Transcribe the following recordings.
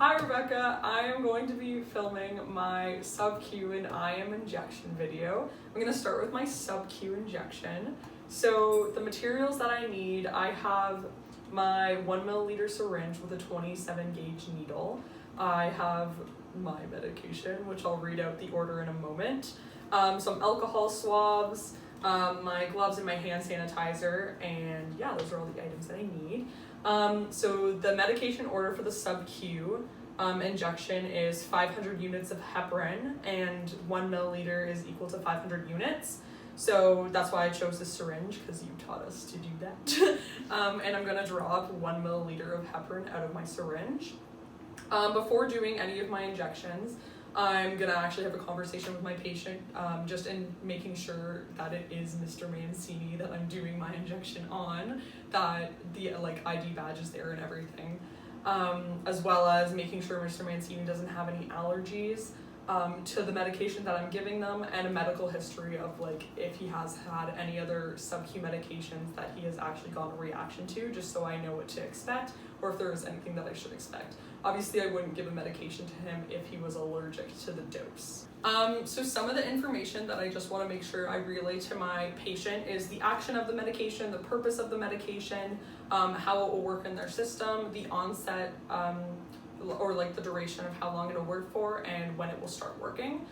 Hi Rebecca, I am going to be filming my Subcut IM Injection video. I'm going to start with my Subcut injection. So the materials that I need, I have my 1 milliliter syringe with a 27 gauge needle. I have my medication, which I'll read out the order in a moment. Some alcohol swabs, my gloves and my hand sanitizer, and yeah, those are all the items that I need. So the medication order for the Subcut injection is 500 units of heparin, and 1 milliliter is equal to 500 units. So that's why I chose this syringe, because you taught us to do that. And I'm gonna drop 1 milliliter of heparin out of my syringe. Before doing any of my injections, I'm gonna actually have a conversation with my patient, just in making sure that it is Mr. Mancini that I'm doing my injection on, that the ID badge is there and everything, as well as making sure Mr. Mancini doesn't have any allergies to the medication that I'm giving them, and a medical history of if he has had any other Subcut medications that he has actually gotten a reaction to, just so I know what to expect, or if there is anything that I should expect. Obviously, I wouldn't give a medication to him if he was allergic to the dose. So some of the information that I just want to make sure I relay to my patient is the action of the medication, the purpose of the medication, how it will work in their system, the onset, or the duration of how long it'll work for, and when it will start working.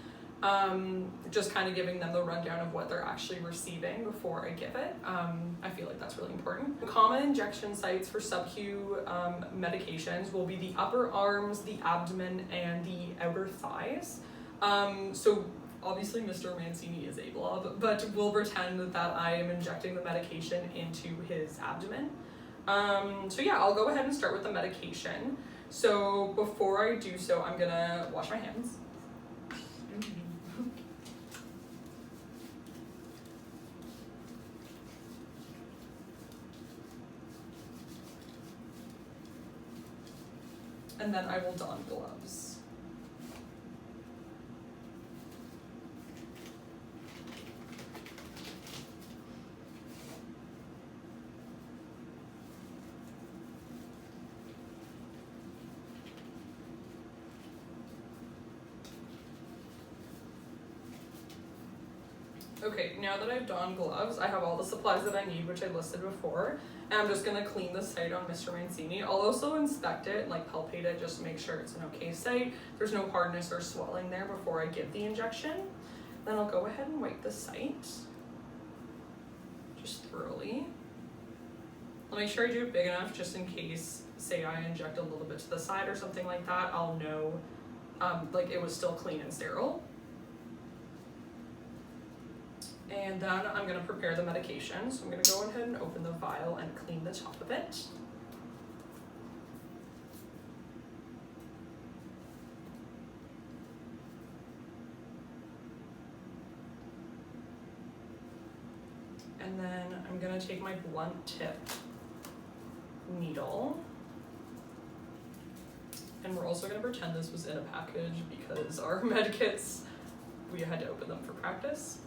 Just kind of giving them the rundown of what they're actually receiving before I give it. I feel like that's really important. Common injection sites for Subcut medications will be the upper arms, the abdomen, and the outer thighs. So obviously Mr. Mancini is a blob, but we'll pretend that I am injecting the medication into his abdomen. So yeah, I'll go ahead and start with the medication. So before I do so, I'm gonna wash my hands. And then I will don gloves. Okay, now that I've donned gloves, I have all the supplies that I need, which I listed before, and I'm just gonna clean the site on Mr. Mancini. I'll also inspect it, palpate it, just to make sure it's an okay site. There's no hardness or swelling there before I give the injection. Then I'll go ahead and wipe the site, just thoroughly. I'll make sure I do it big enough, just in case, say I inject a little bit to the side or something like that, I'll know, it was still clean and sterile. And then I'm going to prepare the medication. So I'm going to go ahead and open the vial and clean the top of it. And then I'm going to take my blunt tip needle. And we're also going to pretend this was in a package, because our med kits, we had to open them for practice.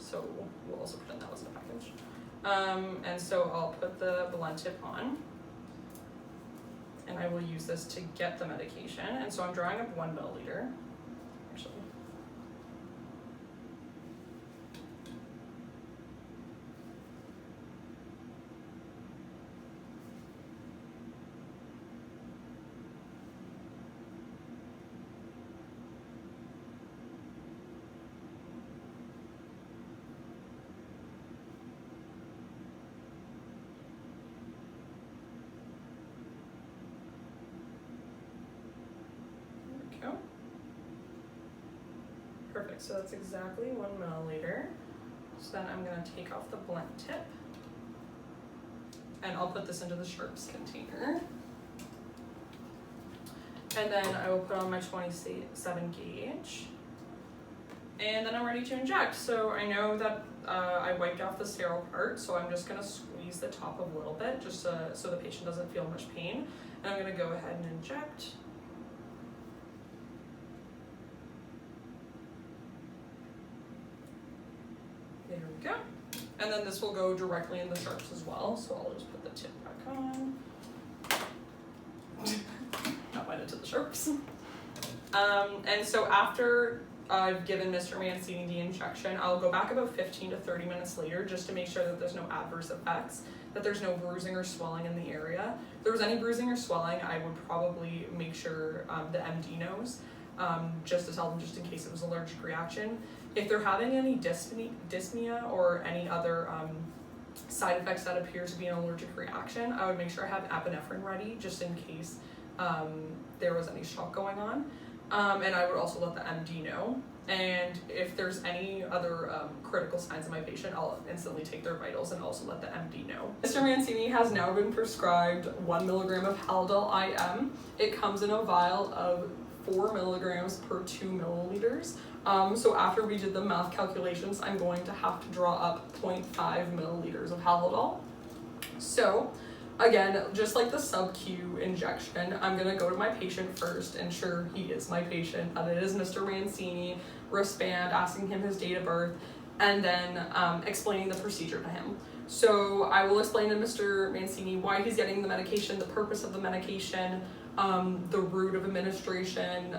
So we'll also pretend that was in a package. And so I'll put the blunt tip on, and I will use this to get the medication. And so I'm drawing up 1 milliliter, actually. Perfect, so that's exactly 1 milliliter. So then I'm gonna take off the blunt tip, and I'll put this into the sharps container. And then I will put on my 27 gauge. And then I'm ready to inject. So I know that I wiped off the sterile part, so I'm just gonna squeeze the top a little bit, just so the patient doesn't feel much pain. And I'm gonna go ahead and inject. There we go. And then this will go directly in the sharps as well, so I'll just put the tip back on. Not bite it to the chirps. And so after I've given Mr. Mancini the injection, I'll go back about 15 to 30 minutes later just to make sure that there's no adverse effects, that there's no bruising or swelling in the area. If there was any bruising or swelling, I would probably make sure the MD knows, just to tell them just in case it was an allergic reaction. If they're having any dyspnea or any other side effects that appear to be an allergic reaction, I would make sure I have epinephrine ready just in case there was any shock going on. And I would also let the MD know. And if there's any other critical signs in my patient, I'll instantly take their vitals and also let the MD know. Mr. Mancini has now been prescribed 1 milligram of Haldol IM. It comes in a vial of 4 milligrams per 2 milliliters. So after we did the math calculations, I'm going to have to draw up 0.5 milliliters of Haldol. So again, just like the sub-Q injection, I'm gonna go to my patient first, ensure he is my patient, that it is Mr. Mancini, wristband, asking him his date of birth, and then explaining the procedure to him. So I will explain to Mr. Mancini why he's getting the medication, the purpose of the medication, the route of administration,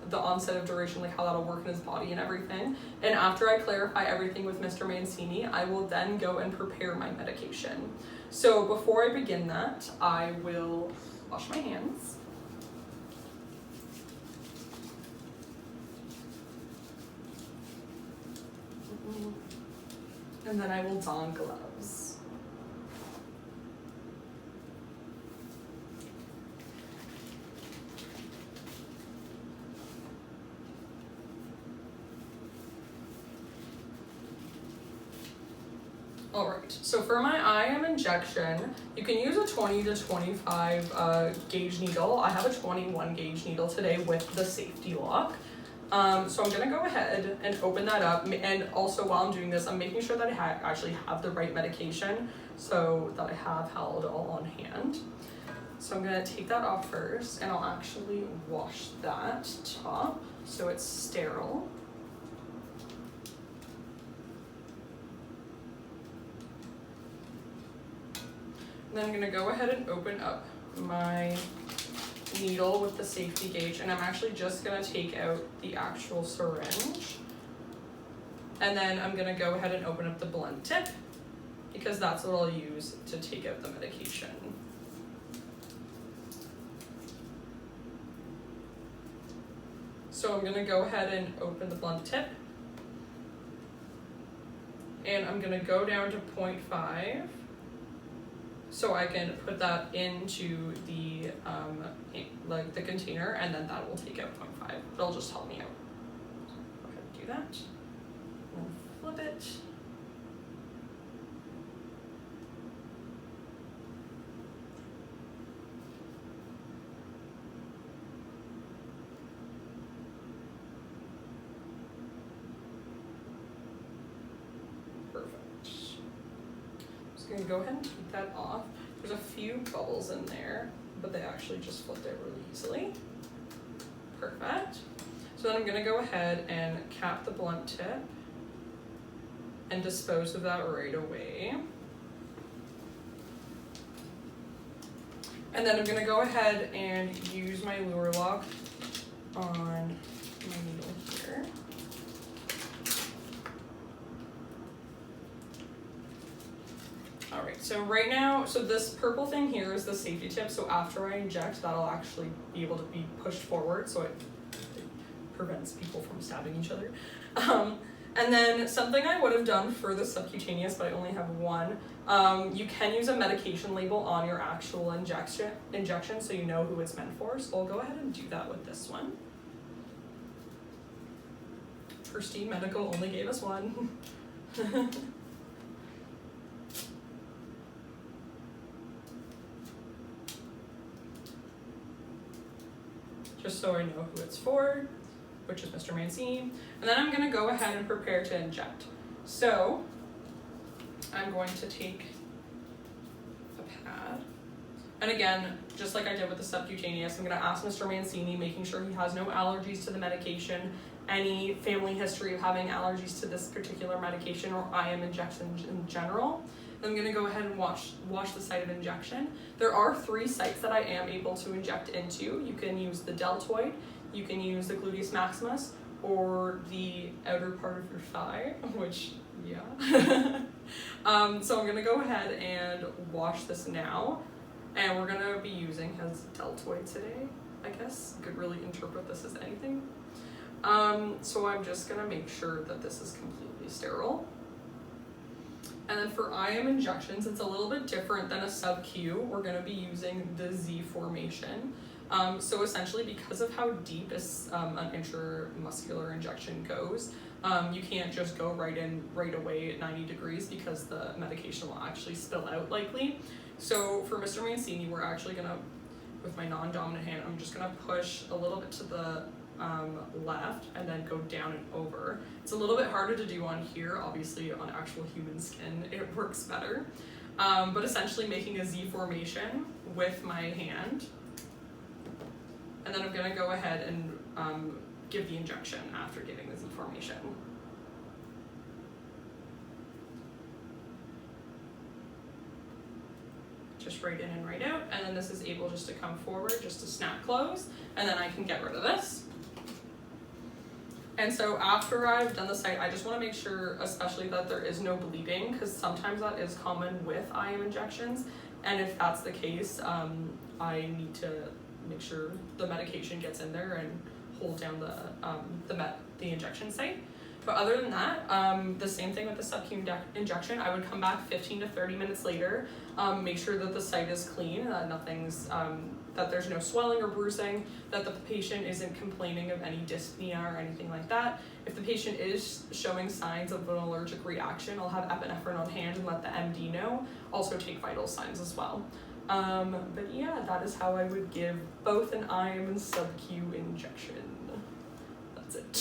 the onset of duration, like how that'll work in his body and everything. And after I clarify everything with Mr. Mancini, I will then go and prepare my medication. So before I begin that, I will wash my hands. And then I will don gloves. All right, so for my IM injection, you can use a 20 to 25 gauge needle. I have a 21 gauge needle today with the safety lock. So I'm gonna go ahead and open that up. And also while I'm doing this, I'm making sure that I actually have the right medication so that I have Haldol on hand. So I'm gonna take that off first and I'll actually wash that top so it's sterile. Then I'm gonna go ahead and open up my needle with the safety gauge, and I'm actually just gonna take out the actual syringe. And then I'm gonna go ahead and open up the blunt tip because that's what I'll use to take out the medication. So I'm gonna go ahead and open the blunt tip. And I'm gonna go down to 0.5. So I can put that into the like the container, and then that will take out 0.5. It'll just help me out. So go ahead and do that. And flip it. I'm gonna go ahead and take that off. There's a few bubbles in there, but they actually just flipped out really easily. Perfect. So then I'm gonna go ahead and cap the blunt tip and dispose of that right away. And then I'm gonna go ahead and use my lure lock on my needle here. All right, so right now, so this purple thing here is the safety tip. So after I inject, that'll actually be able to be pushed forward, so it prevents people from stabbing each other. And then something I would have done for the subcutaneous, but I only have one, you can use a medication label on your actual injection so you know who it's meant for. So I'll go ahead and do that with this one. Pristine Medical only gave us one. Just so I know who it's for, which is Mr. Mancini. And then I'm gonna go ahead and prepare to inject. So I'm going to take a pad. And again, just like I did with the subcutaneous, I'm gonna ask Mr. Mancini, making sure he has no allergies to the medication, any family history of having allergies to this particular medication or IM injections in general. Then I'm gonna go ahead and wash the site of injection. There are 3 sites that I am able to inject into. You can use the deltoid, you can use the gluteus maximus, or the outer part of your thigh, which, yeah. So I'm gonna go ahead and wash this now, and we're gonna be using his deltoid today, I guess. You could really interpret this as anything. So I'm just gonna make sure that this is completely sterile. And then for IM injections, it's a little bit different than a sub-Q. We're gonna be using the Z formation. So essentially, because of how deep an intramuscular injection goes, you can't just go right in right away at 90 degrees because the medication will actually spill out likely. So for Mr. Mancini, we're actually gonna, with my non-dominant hand, I'm just gonna push a little bit to the left and then go down and over. It's a little bit harder to do on here, obviously on actual human skin it works better. But essentially making a Z formation with my hand. And then I'm gonna go ahead and give the injection after giving the Z formation. Just right in and right out, and then this is able just to come forward, just to snap close, and then I can get rid of this. And so after I've done the site, I just want to make sure especially that there is no bleeding, because sometimes that is common with IM injections, and if that's the case, I need to make sure the medication gets in there and hold down the injection site. But other than that, the same thing with the sub-Q injection. I would come back 15 to 30 minutes later, make sure that the site is clean, that that there's no swelling or bruising, that the patient isn't complaining of any dyspnea or anything like that. If the patient is showing signs of an allergic reaction, I'll have epinephrine on hand and let the MD know. Also take vital signs as well. But yeah, that is how I would give both an IM and sub-Q injection.